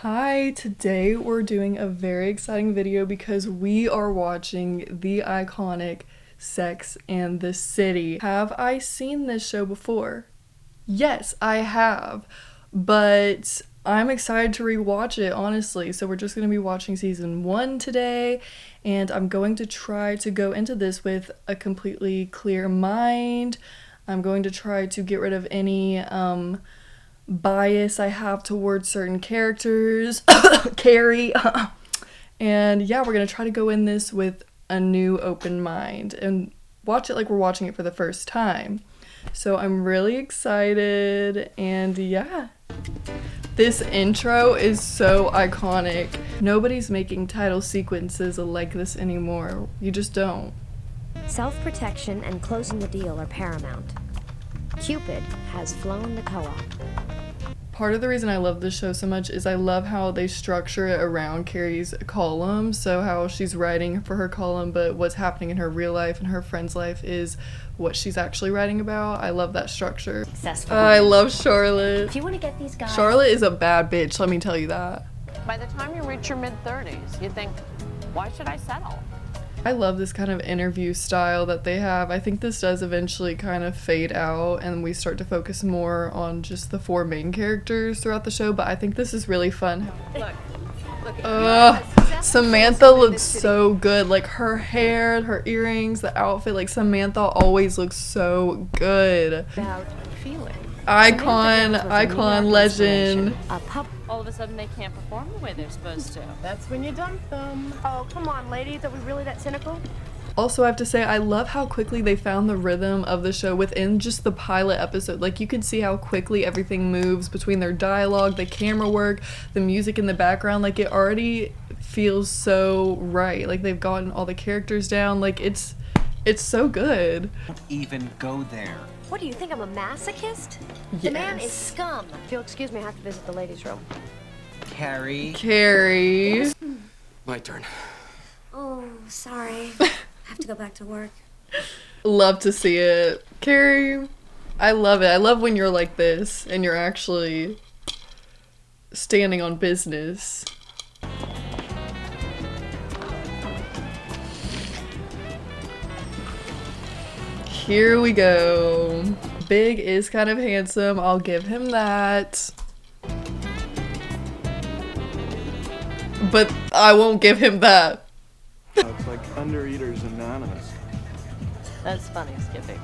Hi, today we're doing a very exciting video because we are watching the iconic Sex and the City. Have I seen this show before? Yes, I have, but I'm excited to rewatch it, honestly. So we're just going to be watching season 1 today, and I'm going to try to go into this with a completely clear mind. I'm going to try to get rid of any bias I have towards certain characters, Carrie, and yeah, we're gonna try to go in this with a new open mind and watch it like we're watching it for the first time. So I'm really excited, and yeah, this intro is so iconic. Nobody's making title sequences like this anymore. You just don't. Self-protection and closing the deal are paramount. Cupid has flown the co-op. Part of the reason I love this show so much is I love how they structure it around Carrie's column. So how she's writing for her column, but what's happening in her real life and her friend's life is what she's actually writing about. I love that structure. I love Charlotte. If you want to get these guys... Charlotte is a bad bitch, let me tell you that. By the time you reach your mid-30s, you think, why should I settle? I love this kind of interview style that they have. I think this does eventually kind of fade out and we start to focus more on just the 4 main characters throughout the show, but I think this is really fun. Look. Samantha looks so good. Like her hair, her earrings, the outfit. Like Samantha always looks so good. About feeling. Icon, legend. All of a sudden they can't perform the way they're supposed to. That's when you dump them. Oh, come on, ladies. Are we really that cynical? Also, I have to say, I love how quickly they found the rhythm of the show within just the pilot episode. Like, you can see how quickly everything moves between their dialogue, the camera work, the music in the background. Like, it already feels so right. Like, they've gotten all the characters down. Like, it's so good. Don't even go there. What do you think? I'm a masochist? Yes. The man is scum. If you'll excuse me, I have to visit the ladies' room. Carrie. My turn. Oh, sorry. I have to go back to work. Love to see it. Carrie, I love it. I love when you're like this and you're actually standing on business. Here we go. Big is kind of handsome. I'll give him that. But I won't give him that. It's like Undereaters Anonymous. That's funny, Skippy.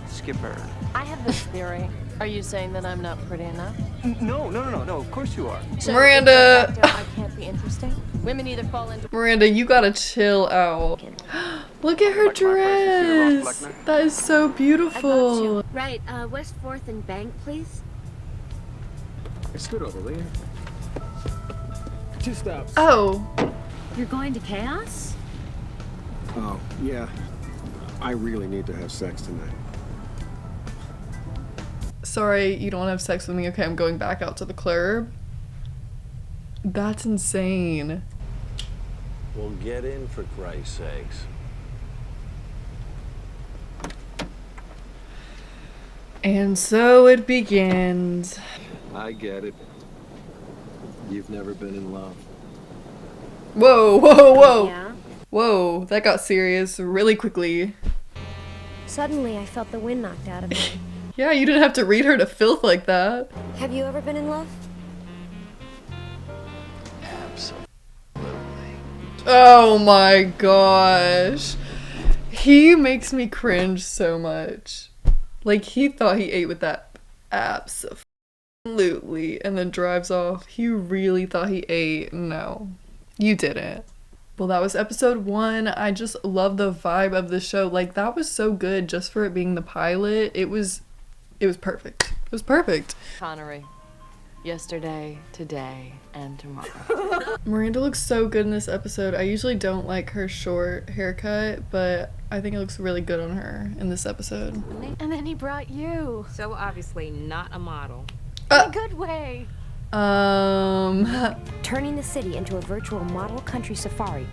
Skipper. I have this theory. Are you saying that I'm not pretty enough? No, of course you are. So Miranda. I can't be interesting? Women either fall into... Miranda, you gotta chill out. Look at her dress. That is so beautiful. Right, West 4th and Bank, please. Scoot over, will you? 2 stops. Oh, You're going to Chaos? Oh, yeah. I really need to have sex tonight. sorry, you don't want to have sex with me. Okay, I'm going back out to the club. That's insane. Well, get in, for Christ's sakes. And so it begins. I get it. You've never been in love. Whoa, whoa, whoa. Yeah. Whoa, that got serious really quickly. Suddenly, I felt the wind knocked out of me. Yeah, you didn't have to read her to filth like that. Have you ever been in love? Absolutely. Oh my gosh. He makes me cringe so much. Like, he thought he ate with that absolutely and then drives off. He really thought he ate. No, you didn't. Well, that was episode 1. I just love the vibe of the show. Like, that was so good just for it being the pilot. It was perfect. It was perfect. Connery. Yesterday, today, and tomorrow. Miranda looks so good in this episode. I usually don't like her short haircut, but I think it looks really good on her in this episode. And then he brought you. So obviously not a model. In a good way. Turning the city into a virtual model country safari.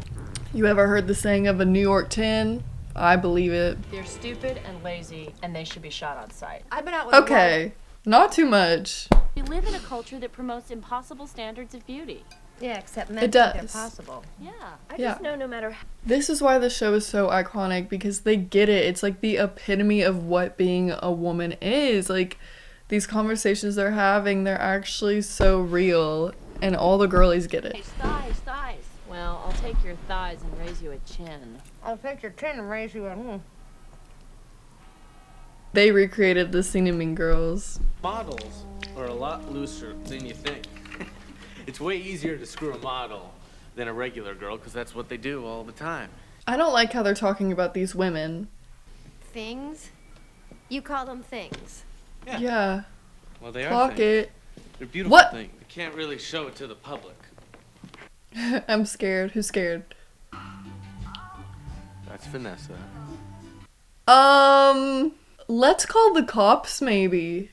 You ever heard the saying of a New York 10? I believe it. They're stupid and lazy, and they should be shot on sight. I've been out with Okay, not too much. You live in a culture that promotes impossible standards of beauty. Yeah, except men It think they're does. possible. Yeah. I Yeah. just know no matter how. This is why the show is so iconic, because they get it. It's like the epitome of what being a woman is. Like, these conversations they're having, they're actually so real, and all the girlies get it. Hey, thighs, thighs. Well, I'll take your thighs and raise you a chin. I'll take your chin and raise you a... They recreated the scene in Mean Girls. Models are a lot looser than you think. It's way easier to screw a model than a regular girl, because that's what they do all the time. I don't like how they're talking about these women. Things? You call them things. Yeah. Well, they are Clock things. it. They're beautiful What? things. You can't really show it to the public. I'm scared. Who's scared? That's Vanessa. Let's call the cops, maybe.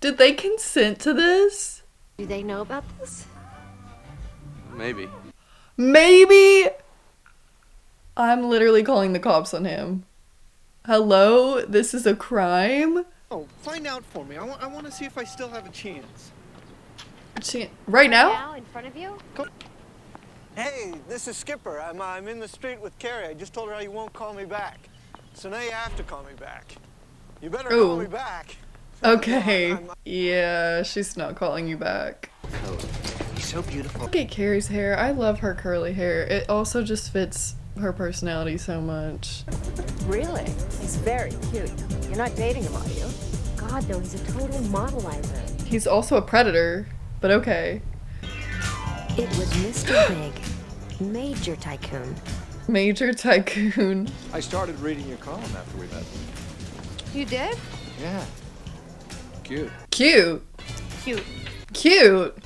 Did they consent to this? Do they know about this? Maybe. Maybe? I'm literally calling the cops on him. Hello? This is a crime? Oh, find out for me. I want to see if I still have a chance. Right now? Now, in front of you? Hey, this is Skipper. I'm in the street with Carrie. I just told her how you won't call me back. So now you have to call me back. You better call me back. Okay. Yeah, she's not calling you back. He's so beautiful. Look at Carrie's hair. I love her curly hair. It also just fits her personality so much. Really? He's very cute. You're not dating him, are you? God, no, he's a total modelizer. He's also a predator, but okay. It was Mr. Big, Major Tycoon. Major Tycoon. I started reading your column after we met. You did? Yeah. Cute. Cute. Cute. Cute.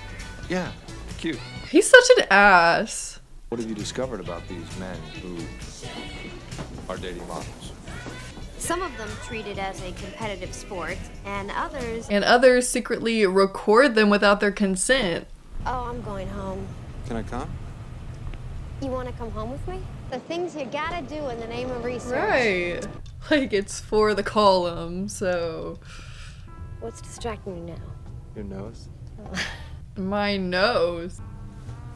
Yeah, cute. He's such an ass. What have you discovered about these men who are dating models? Some of them treat it as a competitive sport, and others... And others secretly record them without their consent. Oh, I'm going home. Can I come? You want to come home with me? The things you gotta do in the name of research. Right. Like, it's for the column, so... What's distracting you now? Your nose? My nose.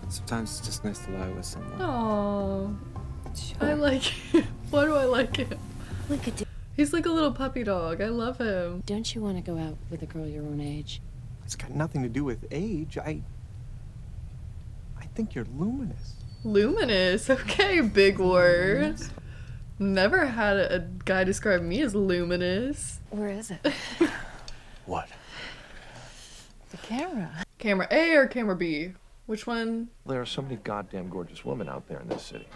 Sometimes it's just nice to lie with someone. Aww. I like him. Why do I like him? We could do. He's like a little puppy dog. I love him. Don't you want to go out with a girl your own age? It's got nothing to do with age. I think you're luminous. Luminous. Okay, big words. Never had a guy describe me as luminous. Where is it? What? The camera. Camera A or camera B? Which one? There are so many goddamn gorgeous women out there in this city.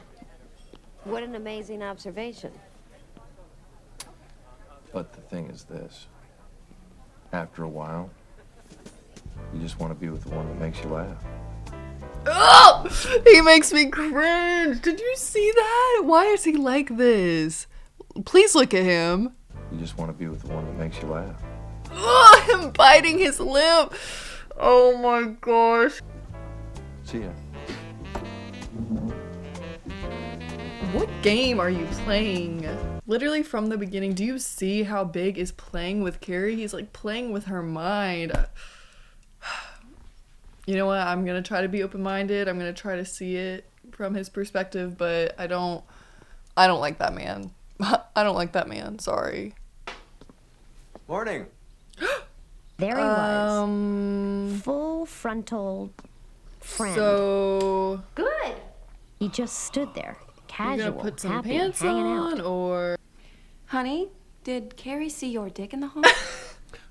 What an amazing observation. But the thing is this. After a while, you just want to be with the one that makes you laugh. Oh! He makes me cringe. Did you see that? Why is he like this? Please look at him. You just want to be with the one that makes you laugh. Oh, him biting his lip. Oh my gosh. See ya. What game are you playing? Literally from the beginning, do you see how Big is playing with Carrie? He's like playing with her mind. You know what? I'm gonna try to be open-minded. I'm gonna try to see it from his perspective, but I don't like that man. I don't like that man. Sorry. Morning. There he was. Full frontal friend. So Good. He just stood there, casual, you gonna put some happy, pants hanging on, out. or Honey, did Carrie see your dick in the hall?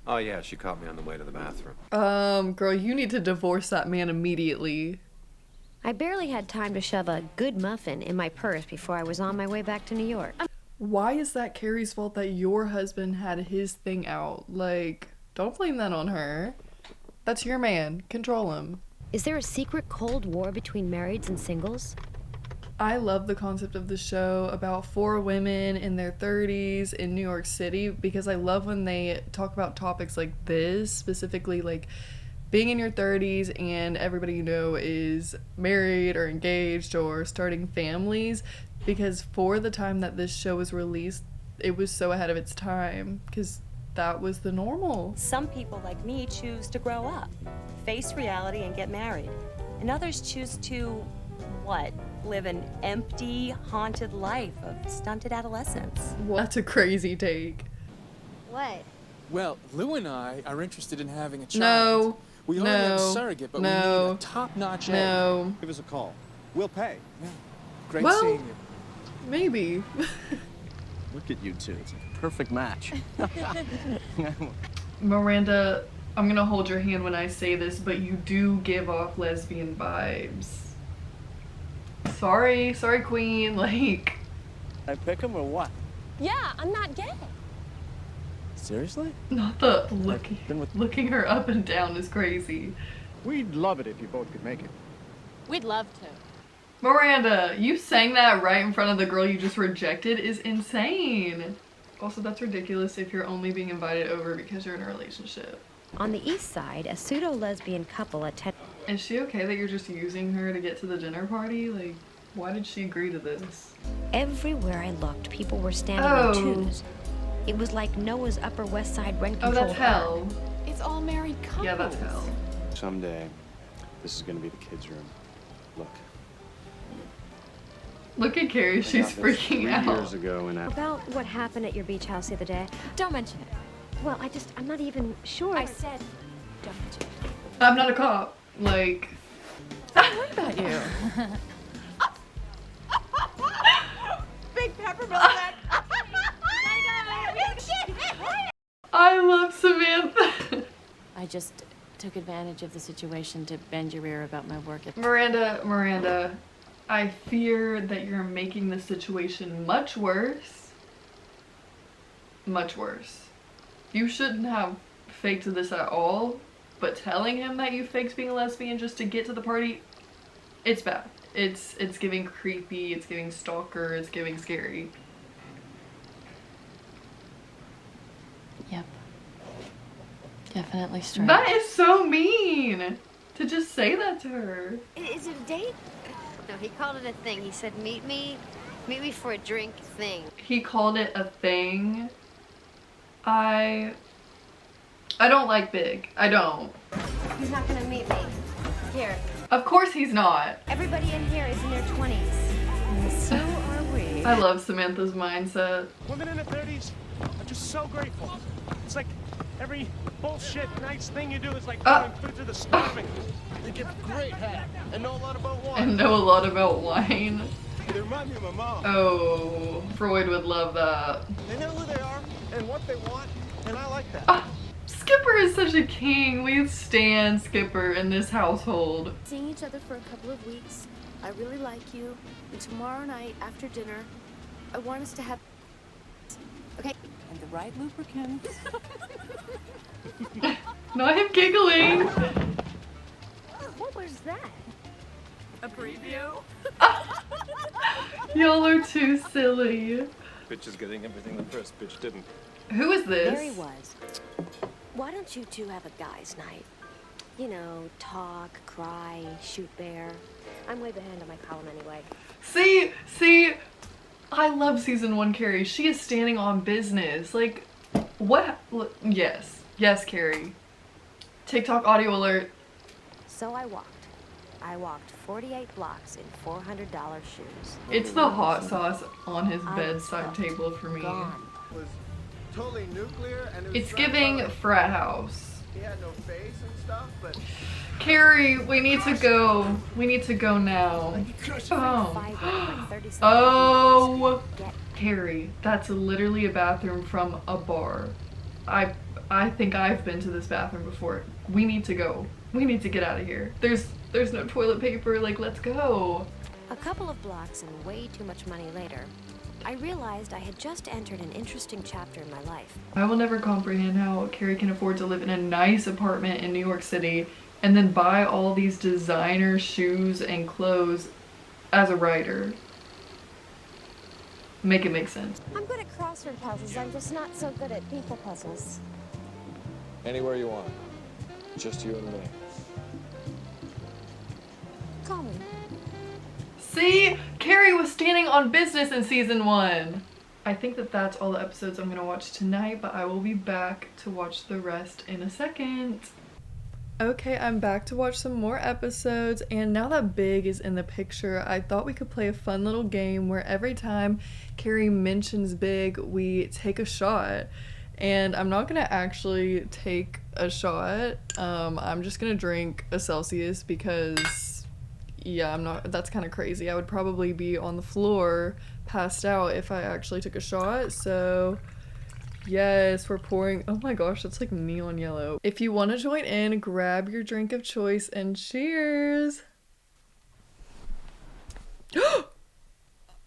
Oh yeah, she caught me on the way to the bathroom. girl, you need to divorce that man immediately. I barely had time to shove a good muffin in my purse before I was on my way back to New York. Why is that Carrie's fault that your husband had his thing out? Like, don't blame that on her. That's your man. Control him. Is there a secret Cold War between marrieds and singles? I love the concept of the show about 4 women in their 30s in New York City, because I love when they talk about topics like this, specifically like being in your 30s and everybody you know is married or engaged or starting families, because for the time that this show was released, it was so ahead of its time, because that was the normal. Some people like me choose to grow up, face reality, and get married. And others choose to, what? Live an empty, haunted life of stunted adolescence. Well, that's a crazy take. What? Well, Lou and I are interested in having a child. No. We already have a surrogate, but we need a top-notch egg. No. Give us a call. We'll pay. Yeah. Great Well, seeing you. Maybe. Look at you two. It's a perfect match. Miranda, I'm gonna hold your hand when I say this, but you do give off lesbian vibes. Sorry, queen, like... I pick him or what? Yeah, I'm not gay. Seriously? Not the looking her up and down is crazy. We'd love it if you both could make it. We'd love to. Miranda, you sang that right in front of the girl you just rejected is insane. Also, that's ridiculous if you're only being invited over because you're in a relationship. On the east side, a pseudo-lesbian couple attend. Is she okay that you're just using her to get to the dinner party? Like, why did she agree to this? Everywhere I looked, people were standing on twos. It was like Noah's Upper West Side rent control. Oh, that's hell. It's all married couples. Yeah, that's hell. Someday, this is gonna be the kids' room. Look. Look at Carrie, she's freaking out. 3 years ago in About what happened at your beach house the other day. Don't mention it. Well, I'm not even sure. I said, don't mention it. I'm not a cop. Like... What about you? Big peppermint neck. I love Samantha. I just took advantage of the situation to bend your ear about my work at... Miranda, I fear that you're making the situation much worse. Much worse. You shouldn't have faked this at all, but telling him that you faked being a lesbian just to get to the party, it's bad. It's giving creepy, it's giving stalker, it's giving scary. Yep. Definitely straight. That is so mean to just say that to her. Is it a date? No, he called it a thing. He said, meet me for a drink thing. He called it a thing. I don't like big. I don't. He's not gonna meet me. Here. Of course he's not. Everybody in here is in their 20s. So are we. I love Samantha's mindset. Women in their 30s are just so grateful. It's like every bullshit nice thing you do is like throwing food to the starving. They give great head and know a lot about wine. And know a lot about wine. They remind me of my mom. Oh, Freud would love that. They know who they are and what they want, and I like that. Skipper is such a king. We stan Skipper in this household. Seeing each other for a couple of weeks. I really like you. And tomorrow night after dinner, I want us to have... Okay? And the right lubricant. Not him giggling. What was that? A preview? Y'all are too silly. Bitch is getting everything the first bitch didn't. Who is this? There he was. Why don't you two have a guy's night? You know, talk, cry, shoot bear. I'm way behind on my column anyway. See, I love season 1 Carrie. She is standing on business. Like, what? Yes, Carrie. TikTok audio alert. So I walked 48 blocks in $400 shoes. It's the hot sauce on his bedside table for me. Was totally nuclear and it was It's giving frat house. He had no face and stuff, but Carrie, we need to go. We need to go now. Oh, Carrie, that's literally a bathroom from a bar. I think I've been to this bathroom before. We need to go. We need to get out of here. There's no toilet paper. Like, let's go. A couple of blocks and way too much money later, I realized I had just entered an interesting chapter in my life. I will never comprehend how Carrie can afford to live in a nice apartment in New York City and then buy all these designer shoes and clothes as a writer. Make it make sense. I'm good at crossword puzzles. I'm just not so good at people puzzles. Anywhere you want. Just you and me. Call me. See? Carrie was standing on business in season 1. I think that that's all the episodes I'm gonna watch tonight, but I will be back to watch the rest in a second. Okay, I'm back to watch some more episodes, and now that Big is in the picture, I thought we could play a fun little game where every time Carrie mentions Big, we take a shot. And I'm not gonna actually take a shot. I'm just gonna drink a Celsius because, yeah, that's kind of crazy. I would probably be on the floor, passed out if I actually took a shot, so... Yes, we're pouring. Oh my gosh, that's like neon yellow. If you want to join in, grab your drink of choice and cheers.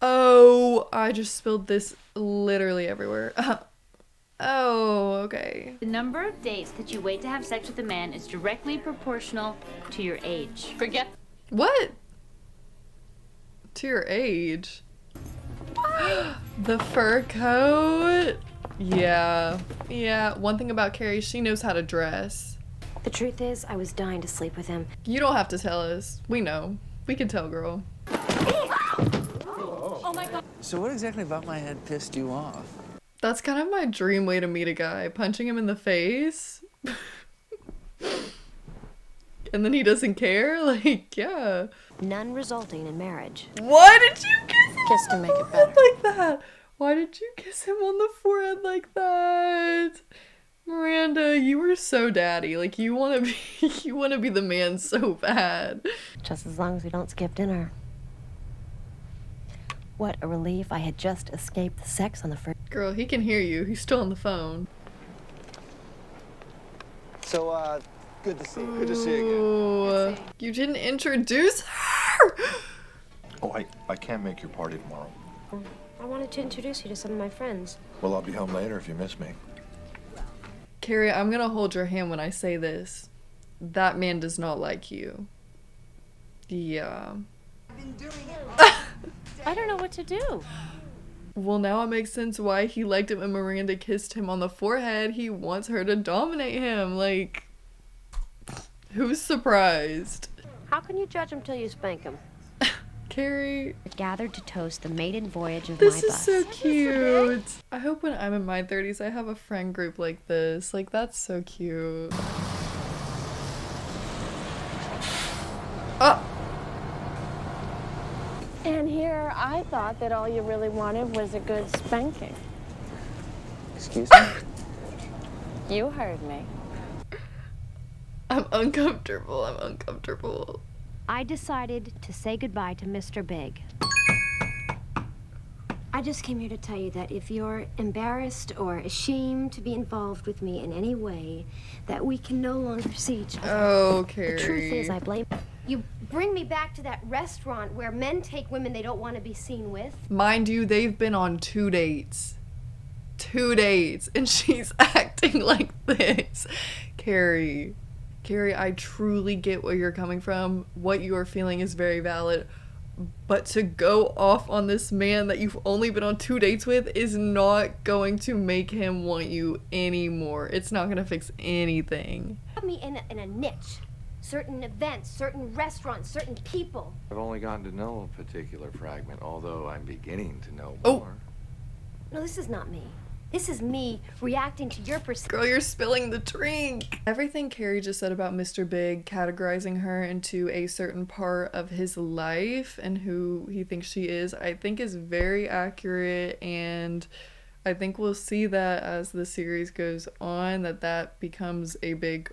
Oh, I just spilled this literally everywhere. Oh, okay. The number of days that you wait to have sex with a man is directly proportional to your age. Forget. What? To your age? The fur coat? Yeah. One thing about Carrie, she knows how to dress. The truth is, I was dying to sleep with him. You don't have to tell us. We know. We can tell, girl. Oh my god. So what exactly about my head pissed you off? That's kind of my dream way to meet a guy. Punching him in the face. And then he doesn't care? Like, yeah. None resulting in marriage. Why did you kiss him Just to make it better. like that? Why did you kiss him on the forehead like that? Miranda, you were so daddy. Like, you want to be the man so bad. Just as long as we don't skip dinner. What a relief. I had just escaped the sex on the first... Girl, he can hear you. He's still on the phone. So, good to see you. Good to see you Ooh, again. you didn't introduce her! Oh, I can't make your party tomorrow. I wanted to introduce you to some of my friends. Well, I'll be home later if you miss me. Carrie, I'm gonna hold your hand when I say this. That man does not like you. Yeah. I don't know what to do. Well, now it makes sense why he liked it when Miranda kissed him on the forehead. He wants her to dominate him. Like, who's surprised? How can you judge him till you spank him? Carrie. Gathered to toast the maiden voyage of This my is bus. so cute. I hope when I'm in my 30s I have a friend group like this. Like, that's so cute. Oh! And here I thought that all you really wanted was a good spanking. Excuse me? You heard me. I'm uncomfortable. I decided to say goodbye to Mr. Big. I just came here to tell you that if you're embarrassed or ashamed to be involved with me in any way, that we can no longer see each other. Oh, Carrie. The truth is, I blame you. Bring me back to that restaurant where men take women they don't want to be seen with. Mind you, they've been on 2 dates. 2 dates. And she's acting like this. Carrie, I truly get where you're coming from. What you are feeling is very valid. But to go off on this man that you've only been on 2 dates with is not going to make him want you anymore. It's not going to fix anything. Put me in a niche. Certain events, certain restaurants, certain people. I've only gotten to know a particular fragment, although I'm beginning to know Oh. more. No, this is not me. This is me reacting to your perception. Girl, you're spilling the drink. Everything Carrie just said about Mr. Big, categorizing her into a certain part of his life and who he thinks she is, I think is very accurate, and I think we'll see that as the series goes on, that becomes a big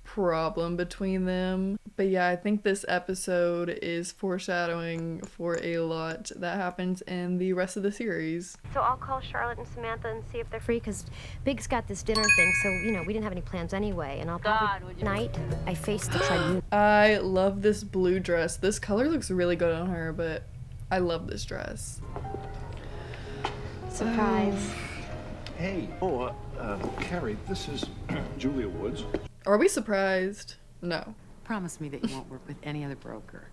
problem between them. But yeah, I think this episode is foreshadowing for a lot that happens in the rest of the series. So I'll call Charlotte and Samantha and see if they're free, because Big's got this dinner thing, so, you know, we didn't have any plans anyway, and I'll probably... Night, I face the tribunal. I love this blue dress. This color looks really good on her, but I love this dress. Surprise. Hey. Oh, Carrie, this is Julia Woods. Are we surprised? No. Promise me that you won't work with any other broker.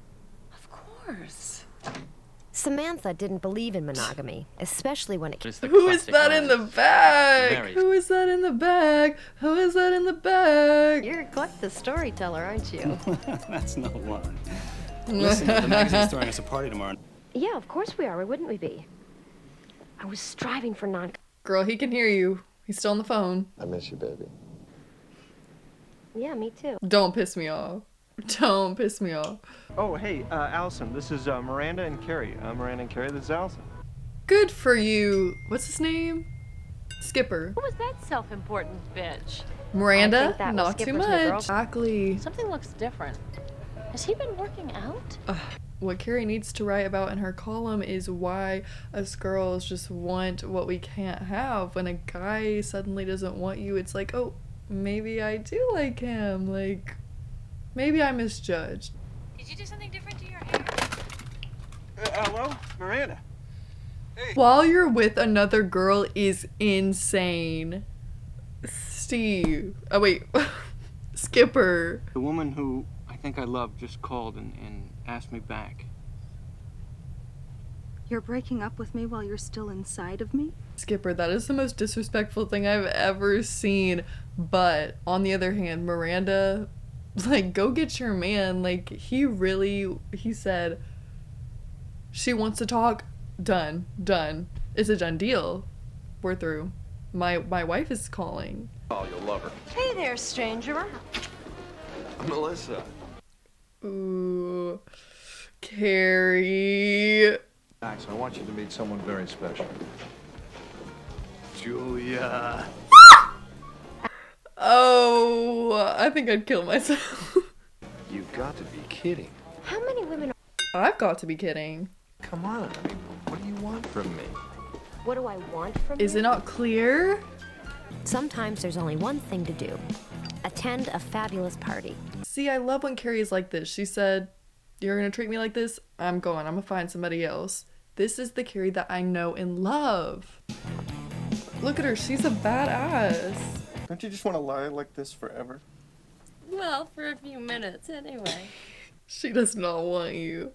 Of course. Samantha didn't believe in monogamy, especially when it came... Who is that in the bag? Who is that in the bag? Who is that in the bag? You're quite the storyteller, aren't you? That's no lie. Listen, the magazine's throwing us a party tomorrow. Yeah, of course we are. Why wouldn't we be? I was striving for non. Girl, he can hear you. He's still on the phone. I miss you, baby. Yeah, me too. Don't piss me off. Don't piss me off. Oh, hey, Allison, this is Miranda and Carrie. Miranda and Carrie, this is Allison. Good for you. What's his name? Skipper. Who was that self-important bitch? Miranda? that was Not too Skipper's new much. girlfriend. Exactly. Something looks different. Has he been working out? What Carrie needs to write about in her column is why us girls just want what we can't have. When a guy suddenly doesn't want you, it's like, oh, maybe I do like him. Like, maybe I misjudged. Did you do something different to your hair? Hello? Miranda. While you're with another girl is insane. Steve. Oh, wait. Skipper. The woman who I think I love just called and asked me back. You're breaking up with me while you're still inside of me? Skipper, that is the most disrespectful thing I've ever seen. But on the other hand, Miranda, like, go get your man. Like, he said, she wants to talk. Done. It's a done deal. We're through. My wife is calling. Oh, you'll love her. Hey there, stranger. I'm Melissa. Ooh. Carrie. Max, I want you to meet someone very special. Julia. Oh, I think I'd kill myself. You've got to be kidding. How many women I've got to be kidding. Come on, I mean, what do you want from me? What do I want from Is you? it not clear? Sometimes there's only one thing to do. Attend a fabulous party. See, I love when Carrie's like this. She said, you're gonna treat me like this? I'm going. I'm gonna find somebody else. This is the Carrie that I know and love. Look at her. She's a badass. Don't you just want to lie like this forever? Well, for a few minutes, anyway. She does not want you.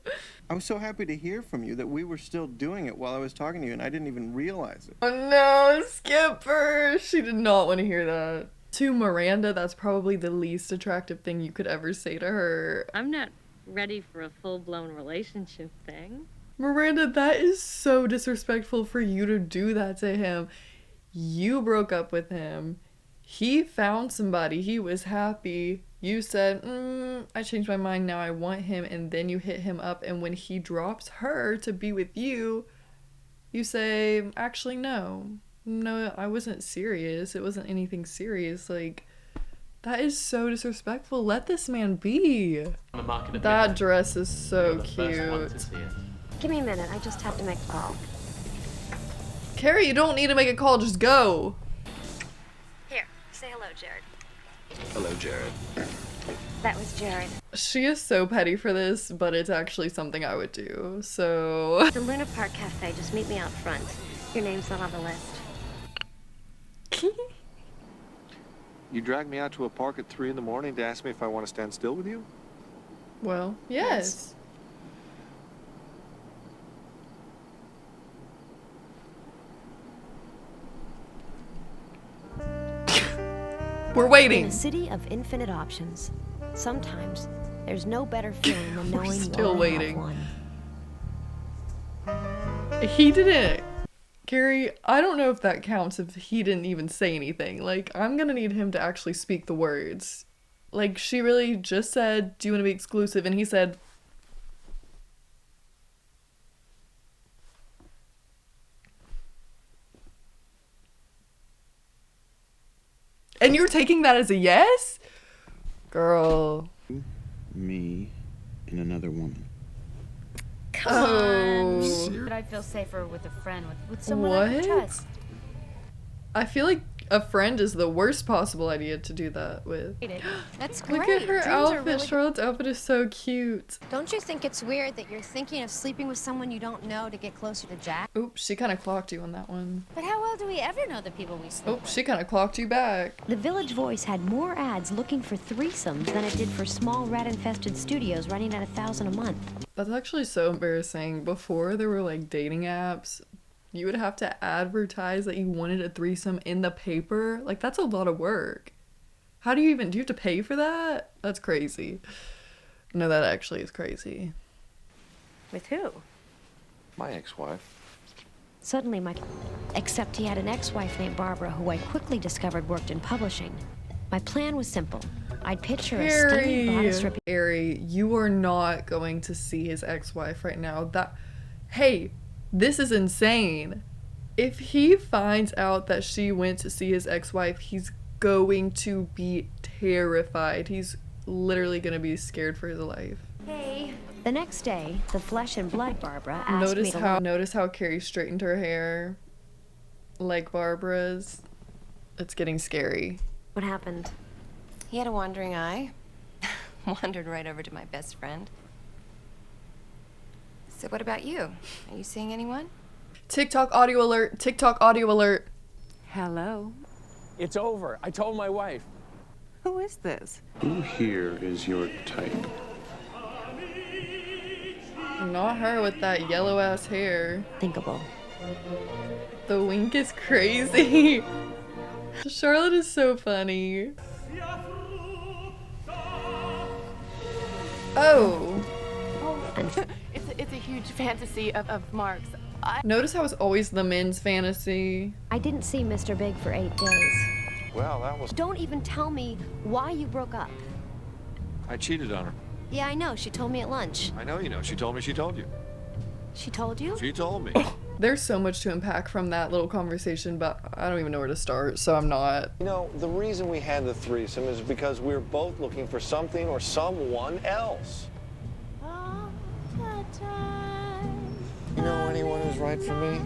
I was so happy to hear from you that we were still doing it while I was talking to you, and I didn't even realize it. Oh no, Skipper! She did not want to hear that. To Miranda, that's probably the least attractive thing you could ever say to her. I'm not ready for a full-blown relationship thing. Miranda, that is so disrespectful for you to do that to him. You broke up with him. He found somebody. He was happy. You said, I changed my mind, now I want him, and then you hit him up, and when he drops her to be with you, you say, actually, no, I wasn't serious. It wasn't anything serious. Like, that is so disrespectful. Let this man be. That dress is so cute. Give me a minute. I just have to make a call. Carrie, you don't need to make a call. Just go. Here, say hello, Jared. Hello, Jared. That was Jared. She is so petty for this, but it's actually something I would do. So The Luna Park Cafe. Just meet me out front. Your name's not on the list. You dragged me out to a park at 3 in the morning to ask me if I want to stand still with you? Well, yes. We're waiting. In a city of infinite options, sometimes there's no better feeling than knowing you still only waiting. have one. He didn't. Carrie, I don't know if that counts if he didn't even say anything. Like, I'm gonna need him to actually speak the words. Like, she really just said, do you want to be exclusive? And he said, and you're taking that as a yes? Girl. Me and another woman. Come on. But I feel safer with a friend, with someone I What? can trust. I feel like a friend is the worst possible idea to do that with. That's great. Look at her Dreams are outfit. really- Charlotte's outfit is so cute. Don't you think it's weird that you're thinking of sleeping with someone you don't know to get closer to Jack? Oops, she kind of clocked you on that one. But how well do we ever know the people we sleep Oops, she kind of clocked you back. The Village Voice had more ads looking for threesomes than it did for small rat-infested studios running at $1,000 a month. That's actually so embarrassing. Before there were like dating apps, you would have to advertise that you wanted a threesome in the paper. Like, that's a lot of work. How do you even, do you have to pay for that? That's crazy. No, that actually is crazy. With who? My ex-wife. Suddenly, except he had an ex-wife named Barbara who I quickly discovered worked in publishing. My plan was simple. I'd pitch her a stunning bodice reputation. Carrie, you are not going to see his ex-wife right now. Hey, this is insane. If he finds out that she went to see his ex-wife, he's going to be terrified. He's literally going to be scared for his life. Hey. The next day, the flesh and blood Barbara asked me to... Notice how Carrie straightened her hair like Barbara's. It's getting scary. What happened? He had a wandering eye. Wandered right over to my best friend. So what about you? Are you seeing anyone? TikTok audio alert. TikTok audio alert. Hello. It's over. I told my wife. Who is this? Who here is your type? Not her with that yellow ass hair. Thinkable. The wink is crazy. Charlotte is so funny. Oh. It's a huge fantasy of Mark's. Notice how it's always the men's fantasy. I didn't see Mr. Big for 8 days. Well, that was... Don't even tell me why you broke up. I cheated on her. Yeah, I know. She told me at lunch. I know you know. She told me she told you. She told you? She told me. There's so much to unpack from that little conversation, but I don't even know where to start, so I'm not. You know, the reason we had the threesome is because we were both looking for something or someone else. You know anyone who's right for me?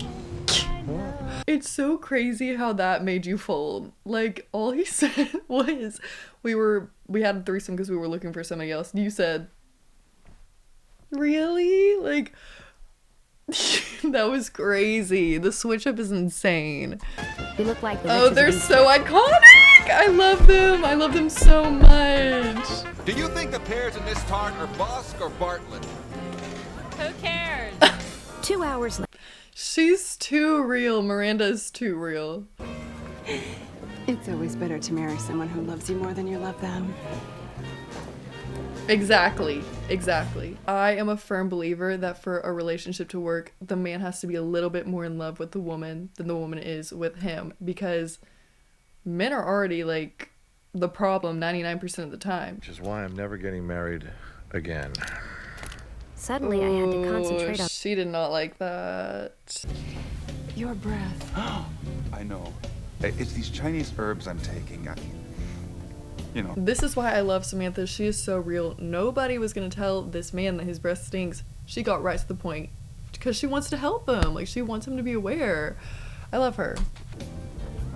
It's so crazy how that made you fold. Like, all he said was, we had a threesome because we were looking for somebody else. You said, really? Like, that was crazy. The switch up is insane. You look like the Oh, they're so iconic! I love them. I love them so much. Do you think the pears in this tart are Bosk or Bartlett? Who cares? 2 hours later. She's too real. Miranda's too real. It's always better to marry someone who loves you more than you love them. Exactly. I am a firm believer that for a relationship to work, the man has to be a little bit more in love with the woman than the woman is with him, because men are already like the problem 99% of the time. Which is why I'm never getting married again. Suddenly, I had to concentrate on... She did not like that. Your breath. I know. It's these Chinese herbs I'm taking. You know. This is why I love Samantha. She is so real. Nobody was going to tell this man that his breath stinks. She got right to the point because she wants to help him. Like, she wants him to be aware. I love her.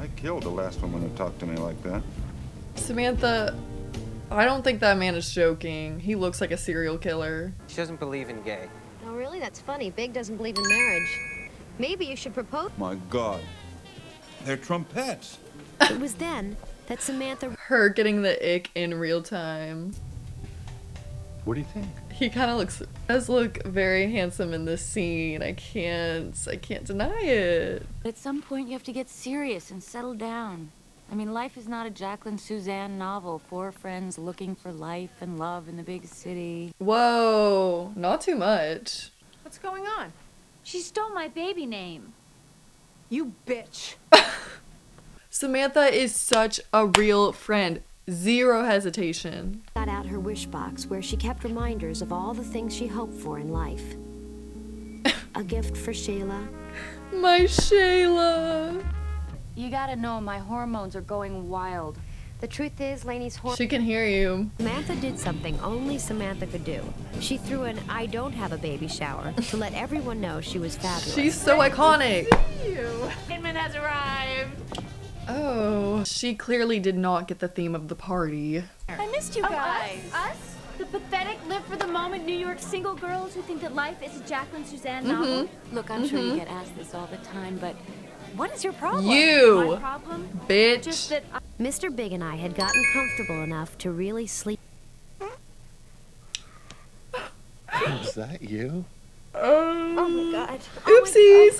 I killed the last woman who talked to me like that. Samantha, I don't think that man is joking. He looks like a serial killer. She doesn't believe in gay. Oh, really? That's funny. Big doesn't believe in marriage. Maybe you should propose. My God. They're trumpettes. It was then that Samantha... Her getting the ick in real time. What do you think? He kind of does look very handsome in this scene. I can't deny it. At some point, you have to get serious and settle down. I mean, life is not a Jacqueline Suzanne novel. 4 friends looking for life and love in the big city. Whoa, not too much. What's going on? She stole my baby name. You bitch. Samantha is such a real friend. Zero hesitation. Got out her wish box where she kept reminders of all the things she hoped for in life. A gift for Shayla. My Shayla. You gotta know, my hormones are going wild. The truth is, Lainey's She can hear you. Samantha did something only Samantha could do. She threw an I don't have a baby shower to let everyone know she was fabulous. She's so iconic. Kidman has arrived. Oh, she clearly did not get the theme of the party. I missed you guys. Us? The pathetic, live for the moment New York single girls who think that life is a Jacqueline Suzanne novel? Look, I'm sure you get asked this all the time, but what is your problem? You, My problem? bitch. Just that Mr. Big and I had gotten comfortable enough to really sleep. Is that you? Oh my God. Oopsies.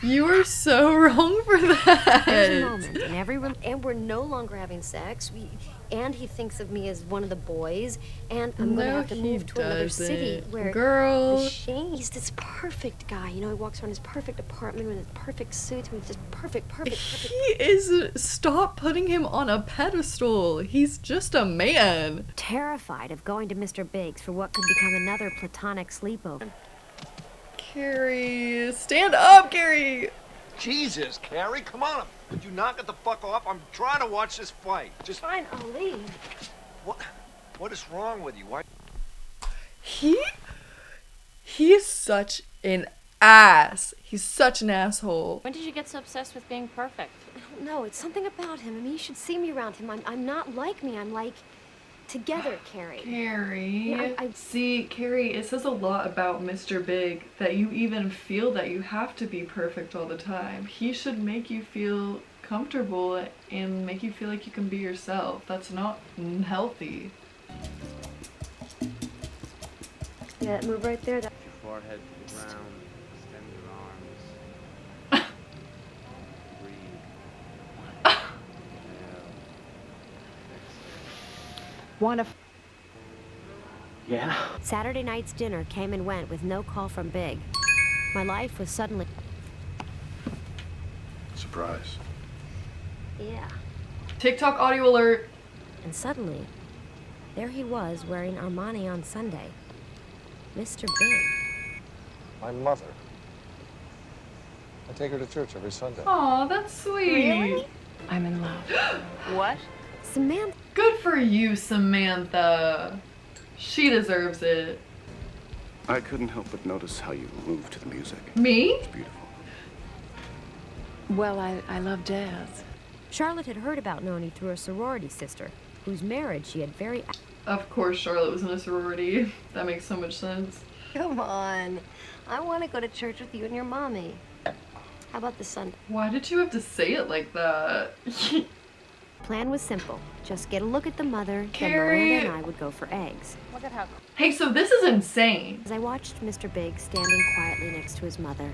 You were so wrong for that. There's a moment, and we're no longer having sex. and he thinks of me as one of the boys, and I'm gonna have to move to another city where the shame. He's this perfect guy, you know. He walks around his perfect apartment with his perfect suit, and he's just perfect. He is. Stop putting him on a pedestal. He's just a man. Terrified of going to Mr. Biggs for what could become another platonic sleepover. Carrie, stand up, Carrie. Jesus, Carrie, come on. Would you knock it the fuck off? I'm trying to watch this fight. Just fine, I'll leave. What is wrong with you? Why? He is such an ass. He's such an asshole. When did you get so obsessed with being perfect? I don't know. It's something about him. I mean, you should see me around him. I'm not like me. I'm like together, Carrie. Carrie. Yeah, See, Carrie, it says a lot about Mr. Big that you even feel that you have to be perfect all the time. He should make you feel comfortable and make you feel like you can be yourself. That's not healthy. Yeah, move right there. Your forehead to the ground. Extend your arms. Breathe. Wanna? Yeah. Saturday night's dinner came and went with no call from Big. My life was suddenly... Surprise. Yeah. TikTok audio alert. And suddenly, there he was wearing Armani on Sunday. Mr. Big. My mother. I take her to church every Sunday. Aw, that's sweet. Really? I'm in love. What? Samantha. Good for you, Samantha. She deserves it. I couldn't help but notice how you moved to the music. Me? It's beautiful. Well, I love jazz. Charlotte had heard about Noni through a sorority sister, whose marriage she had very... Of course Charlotte was in a sorority. That makes so much sense. Come on. I want to go to church with you and your mommy. How about this Sunday? Why did you have to say it like that? Plan was simple. Just get a look at the mother, Carrie. then Miranda and I would go for eggs. Look at how... Hey, so this is insane. As I watched Mr. Big standing quietly next to his mother.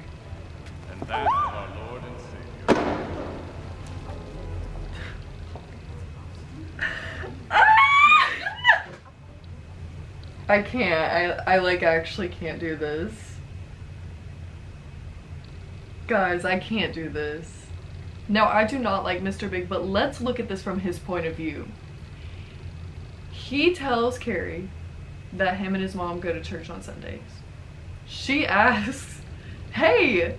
And that is our Lord and Savior. I can't. I like actually can't do this. Guys, I can't do this. Now, I do not like Mr. Big, but let's look at this from his point of view. He tells Carrie that him and his mom go to church on Sundays. She asks, hey,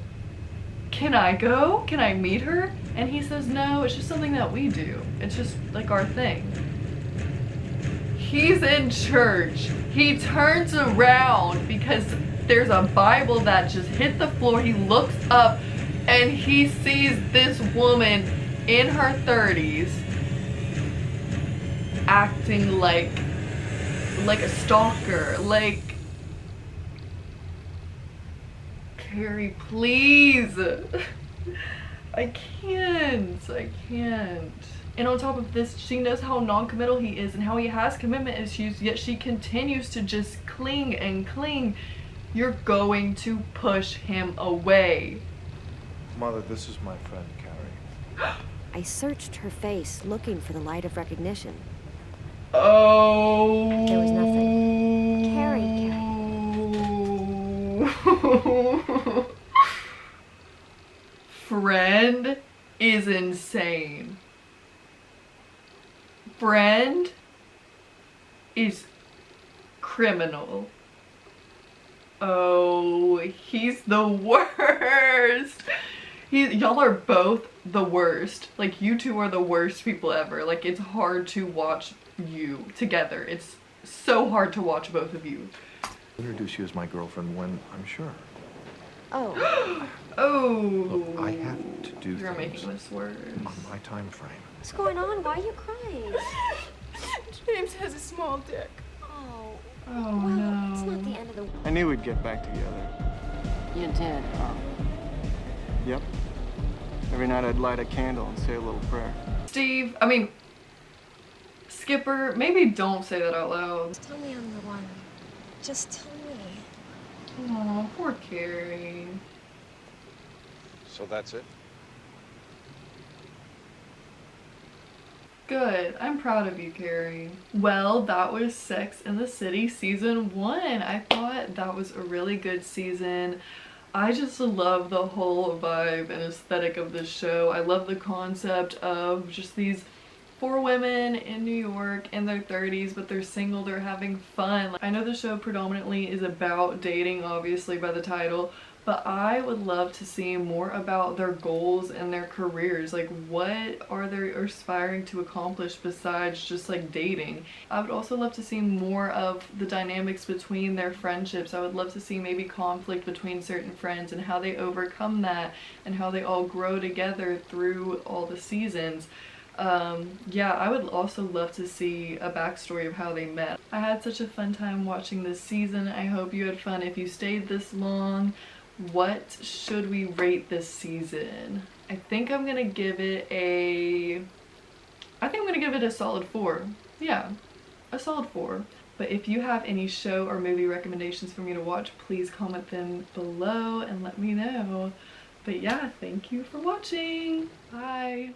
can I go? Can I meet her? And he says, no, it's just something that we do. It's just like our thing. He's in church. He turns around because there's a Bible that just hit the floor. He looks up and he sees this woman in her 30s acting like a stalker. Like, Carrie, please. I can't. And on top of this, she knows how non-committal he is and how he has commitment issues, yet she continues to just cling and cling. You're going to push him away. Mother, this is my friend, Carrie. I searched her face, looking for the light of recognition. Oh. There was nothing. Carrie. Friend is insane. Friend is criminal. Oh, he's the worst. Y'all are both the worst. Like, you two are the worst people ever. Like, it's hard to watch you together. It's so hard to watch both of you. I'll introduce you as my girlfriend when I'm sure. Oh. Oh. Look, I have to do You're things making this worse. on my time frame. What's going on? Why are you crying? James has a small dick. Oh. Oh, well, no. it's not the end of the... I knew we'd get back together. You did, huh? Yep. Every night I'd light a candle and say a little prayer. Skipper, maybe don't say that out loud. Tell me I'm the one. Just tell me. Aw, poor Carrie. So that's it? Good. I'm proud of you, Carrie. Well, that was Sex and the City season 1. I thought that was a really good season. I just love the whole vibe and aesthetic of this show. I love the concept of just these 4 women in New York in their 30s, but they're single, they're having fun. I know the show predominantly is about dating, obviously by the title, but I would love to see more about their goals and their careers. Like, what are they aspiring to accomplish besides just like dating? I would also love to see more of the dynamics between their friendships. I would love to see maybe conflict between certain friends and how they overcome that and how they all grow together through all the seasons. Yeah, I would also love to see a backstory of how they met. I had such a fun time watching this season. I hope you had fun. If you stayed this long, what should we rate this season? I think I'm gonna give it a solid 4. Yeah, a solid 4. But if you have any show or movie recommendations for me to watch, please comment them below and let me know. But yeah, thank you for watching. Bye.